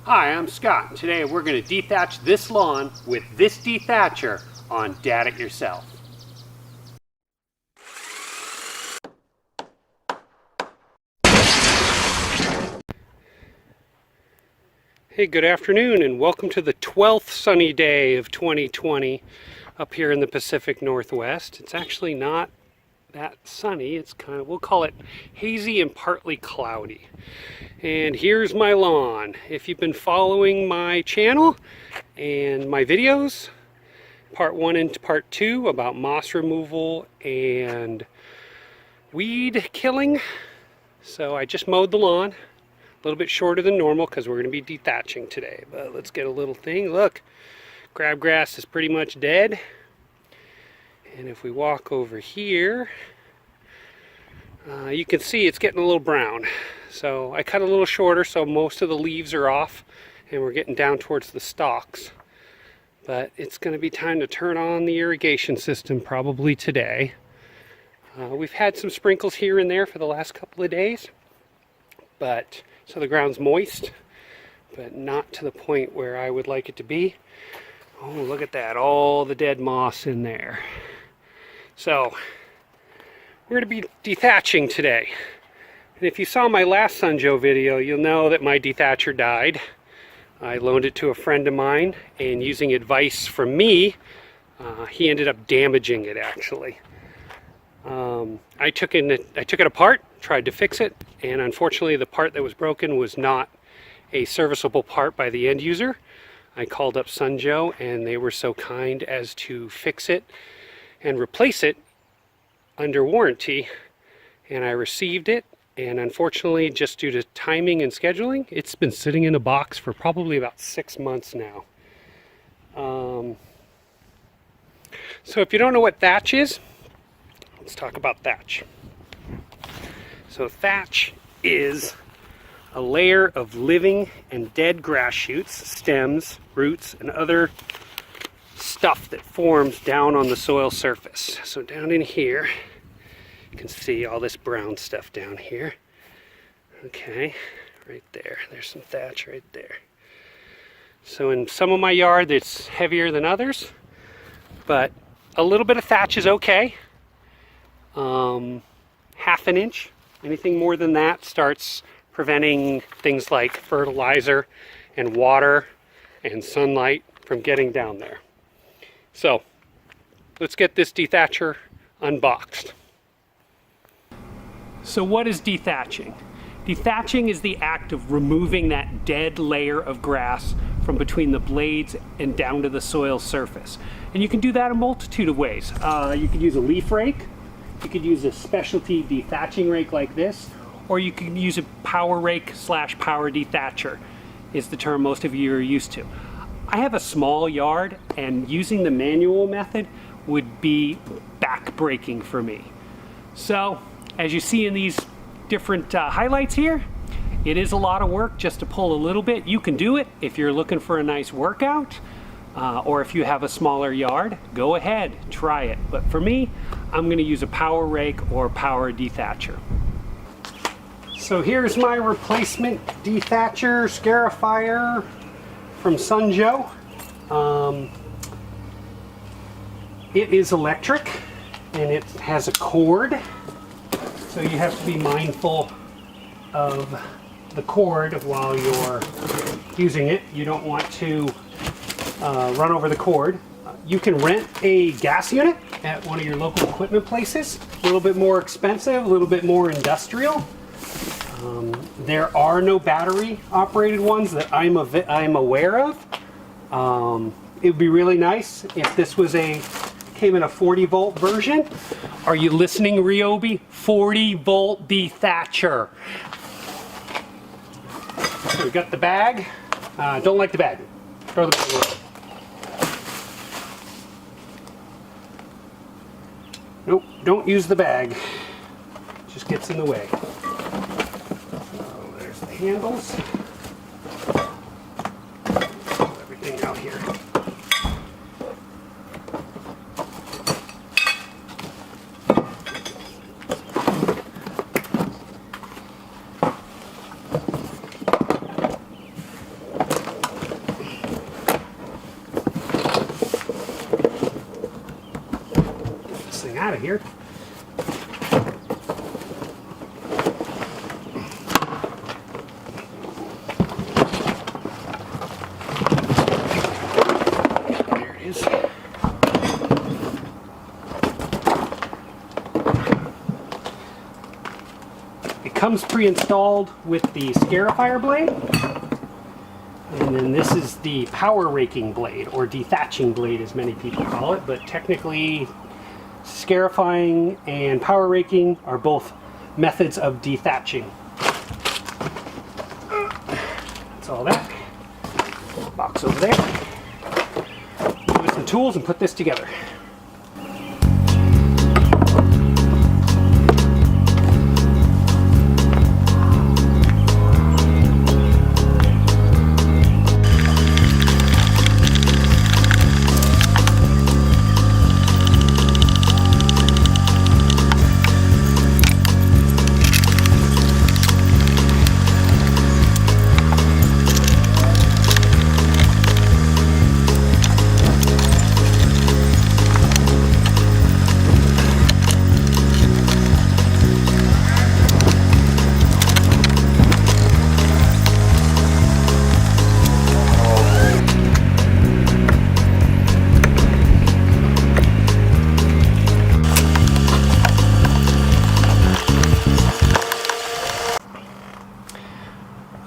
Hi, I'm Scott, and today we're going to dethatch this lawn with this dethatcher on Dat It Yourself. Hey, good afternoon and welcome to the 12th sunny day of 2020 up here in the Pacific Northwest. It's actually not that sunny, it's kind of, we'll call it hazy and partly cloudy. And here's my lawn. If you've been following my channel and my videos, part 1 and part 2 about moss removal and weed killing. So I just mowed the lawn, a little bit shorter than normal because we're going to be dethatching today. But let's get a little thing. Look, crabgrass is pretty much dead. And if we walk over here, you can see it's getting a little brown. So I cut a little shorter so most of the leaves are off and we're getting down towards the stalks. But it's going to be time to turn on the irrigation system probably today. We've had some sprinkles here and there for the last couple of days, but so the ground's moist, but not to the point where I would like it to be. Oh, look at that, all the dead moss in there. So we're going to be dethatching today. And if you saw my last Sunjoe video, you'll know that my dethatcher died. I loaned it to a friend of mine, and using advice from me, he ended up damaging it actually. I took it apart, tried to fix it, and unfortunately the part that was broken was not a serviceable part by the end user. I called up Sunjoe and they were so kind as to fix it and replace it under warranty, and I received it. And unfortunately, just due to timing and scheduling, it's been sitting in a box for probably about 6 months now. So if you don't know what thatch is, let's talk about thatch. So thatch is a layer of living and dead grass shoots, stems, roots, and other stuff that forms down on the soil surface. So down in here, you can see all this brown stuff down here. Okay, right there. There's some thatch right there. So in some of my yard, it's heavier than others, but a little bit of thatch is okay. Half an inch. Anything more than that starts preventing things like fertilizer and water and sunlight from getting down there. So let's get this dethatcher unboxed. So what is dethatching? Dethatching is the act of removing that dead layer of grass from between the blades and down to the soil surface. And you can do that a multitude of ways. You could use a leaf rake, you could use a specialty dethatching rake like this, or you could use a power rake / power dethatcher is the term most of you are used to. I have a small yard and using the manual method would be back-breaking for me. So as you see in these different highlights here, it is a lot of work just to pull a little bit. You can do it if you're looking for a nice workout, or if you have a smaller yard, go ahead, try it. But for me, I'm going to use a power rake or power dethatcher. So here's my replacement dethatcher scarifier from Sunjoe. It is electric and it has a cord. So you have to be mindful of the cord while you're using it. You don't want to run over the cord. You can rent a gas unit at one of your local equipment places. A little bit more expensive, a little bit more industrial. There are no battery operated ones that I'm aware of. It would be really nice if this was came in a 40-volt version. Are you listening, Ryobi? 40-volt dethatcher. So we got the bag. Don't like the bag. Throw the bag away. Nope, don't use the bag. It just gets in the way. So there's the handles. Pull everything out here. out of here. There it is. It comes pre-installed with the scarifier blade. And then this is the power raking blade, or dethatching blade as many people call it, but technically scarifying and power raking are both methods of dethatching. That's all that. Box over there. Move some tools and put this together.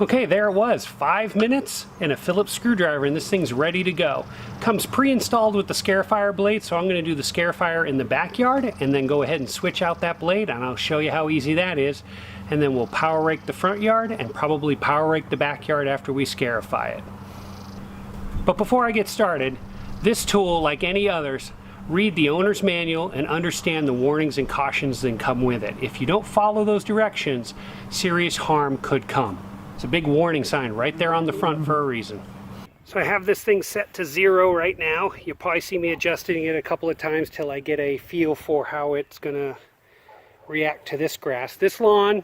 Okay, there it was. 5 minutes and a Phillips screwdriver, and this thing's ready to go. Comes pre-installed with the scarifier blade, so I'm going to do the scarifier in the backyard and then go ahead and switch out that blade, and I'll show you how easy that is. And then we'll power rake the front yard and probably power rake the backyard after we scarify it. But before I get started, this tool, like any others, read the owner's manual and understand the warnings and cautions that come with it. If you don't follow those directions, serious harm could come. It's a big warning sign right there on the front for a reason. So I have this thing set to 0 right now. You'll probably see me adjusting it a couple of times till I get a feel for how it's gonna react to this grass. This lawn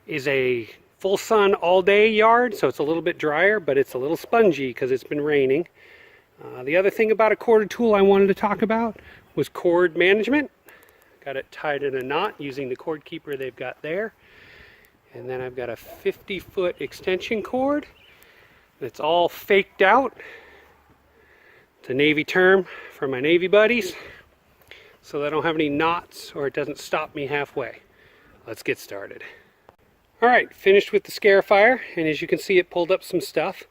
is a full sun all day yard, so it's a little bit drier, but it's a little spongy because it's been raining. The other thing about a corded tool I wanted to talk about was cord management. Got it tied in a knot using the cord keeper they've got there. And then I've got a 50-foot extension cord that's all faked out. It's a Navy term for my Navy buddies, so that I don't have any knots or it doesn't stop me halfway. Let's get started. All right, finished with the scarifier, and as you can see, it pulled up some stuff.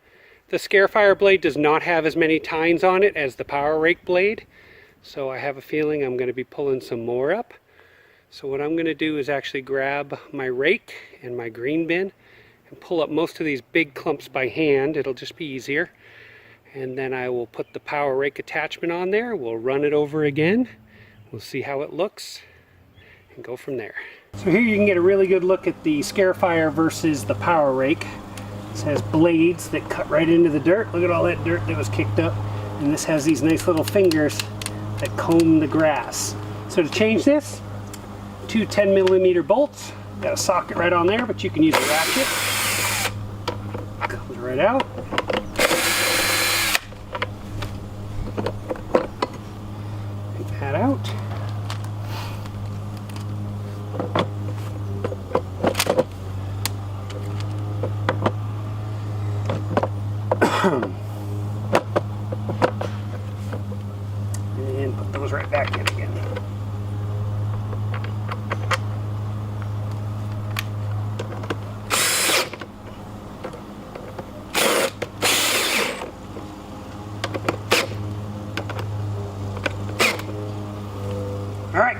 The scarifier blade does not have as many tines on it as the power rake blade, so I have a feeling I'm going to be pulling some more up. So what I'm going to do is actually grab my rake and my green bin and pull up most of these big clumps by hand. It'll just be easier. And then I will put the power rake attachment on there. We'll run it over again. We'll see how it looks and go from there. So here you can get a really good look at the scarifier versus the power rake. This has blades that cut right into the dirt. Look at all that dirt that was kicked up. And this has these nice little fingers that comb the grass. So to change this, 2 10mm bolts. Got a socket right on there, but you can use a ratchet. Comes right out. Take that out. And put those right back in again. Alright,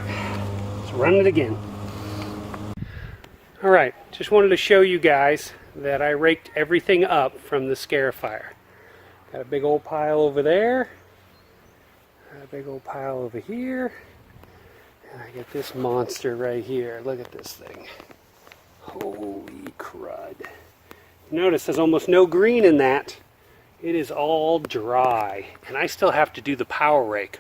let's run it again. Alright, just wanted to show you guys that I raked everything up from the scarifier. Got a big old pile over there, got a big old pile over here, and I get this monster right here. Look at this thing. Holy crud. Notice there's almost no green in that. It is all dry, and I still have to do the power rake.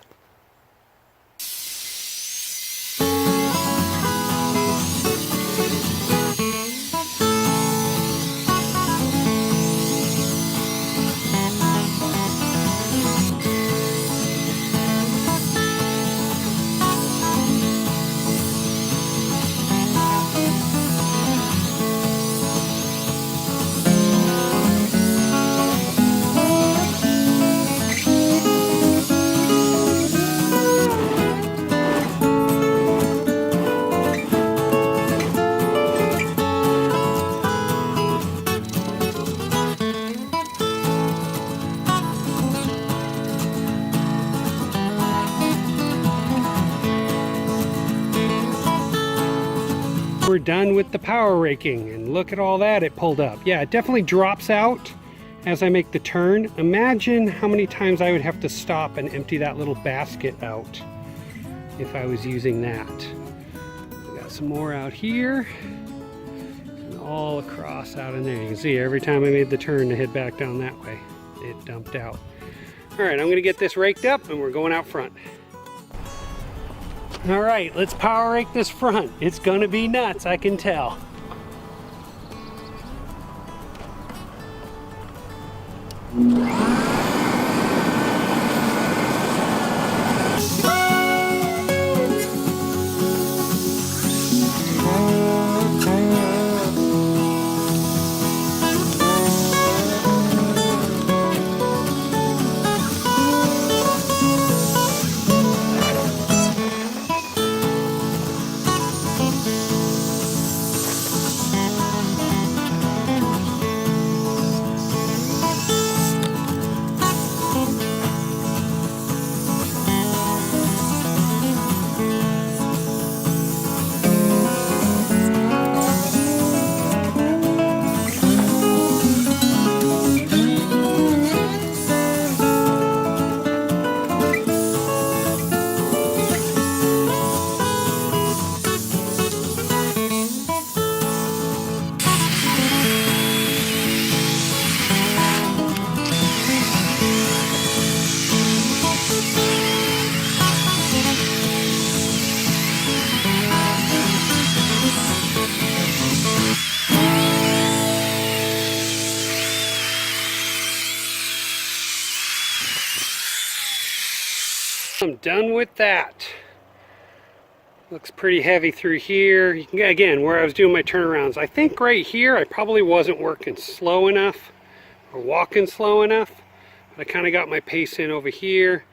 we're done with the power raking, and look at all that it pulled up. Yeah, it definitely drops out as I make the turn. Imagine how many times I would have to stop and empty that little basket out if I was using that. We got some more out here and all across out in there. You can see every time I made the turn to head back down that way, it dumped out. All right, I'm gonna get this raked up and we're going out front. All right, let's power rake this front. It's gonna be nuts, I can tell. I'm done with that. Looks pretty heavy through here. You can, again, where I was doing my turnarounds, I think right here I probably wasn't working slow enough or walking slow enough. But I kind of got my pace in over here,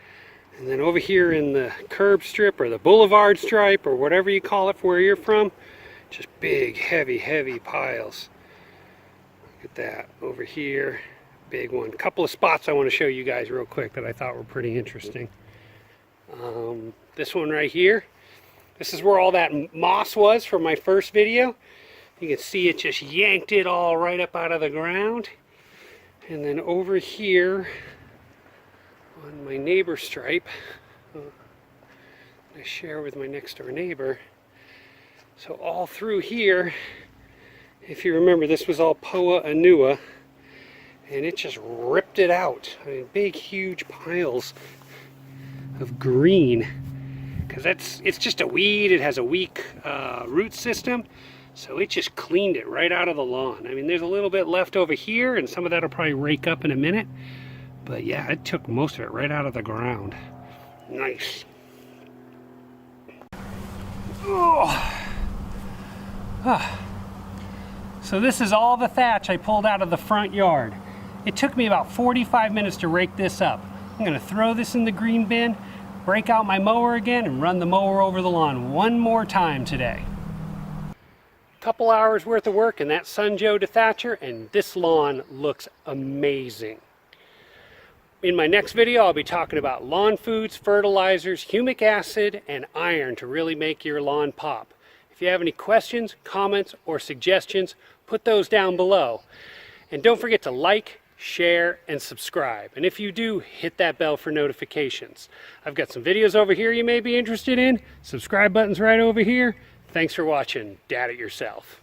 and then over here in the curb strip or the boulevard stripe or whatever you call it for where you're from, just big heavy piles. Look at that over here, big one. Couple of spots I want to show you guys real quick that I thought were pretty interesting. This one right here, this is where all that moss was from my first video. You can see it just yanked it all right up out of the ground. And then over here on my neighbor stripe, I share with my next door neighbor. So all through here, if you remember, this was all Poa annua, and it just ripped it out. I mean, big huge piles of green, because it's just a weed. It has a weak root system, so it just cleaned it right out of the lawn. I mean, there's a little bit left over here, and some of that will probably rake up in a minute, but yeah, it took most of it right out of the ground. Nice. Oh. So this is all the thatch I pulled out of the front yard. It took me about 45 minutes to rake this up. I'm going to throw this in the green bin, break out my mower again, and run the mower over the lawn one more time today. Couple hours worth of work in that Joe DETHATCHER, and this lawn looks amazing. In my next video, I'll be talking about lawn foods, fertilizers, humic acid, and iron to really make your lawn pop. If you have any questions, comments, or suggestions, put those down below. And don't forget to like, share, and subscribe. And if you do, hit that bell for notifications. I've got some videos over here you may be interested in. Subscribe button's right over here. Thanks for watching. Dad it yourself.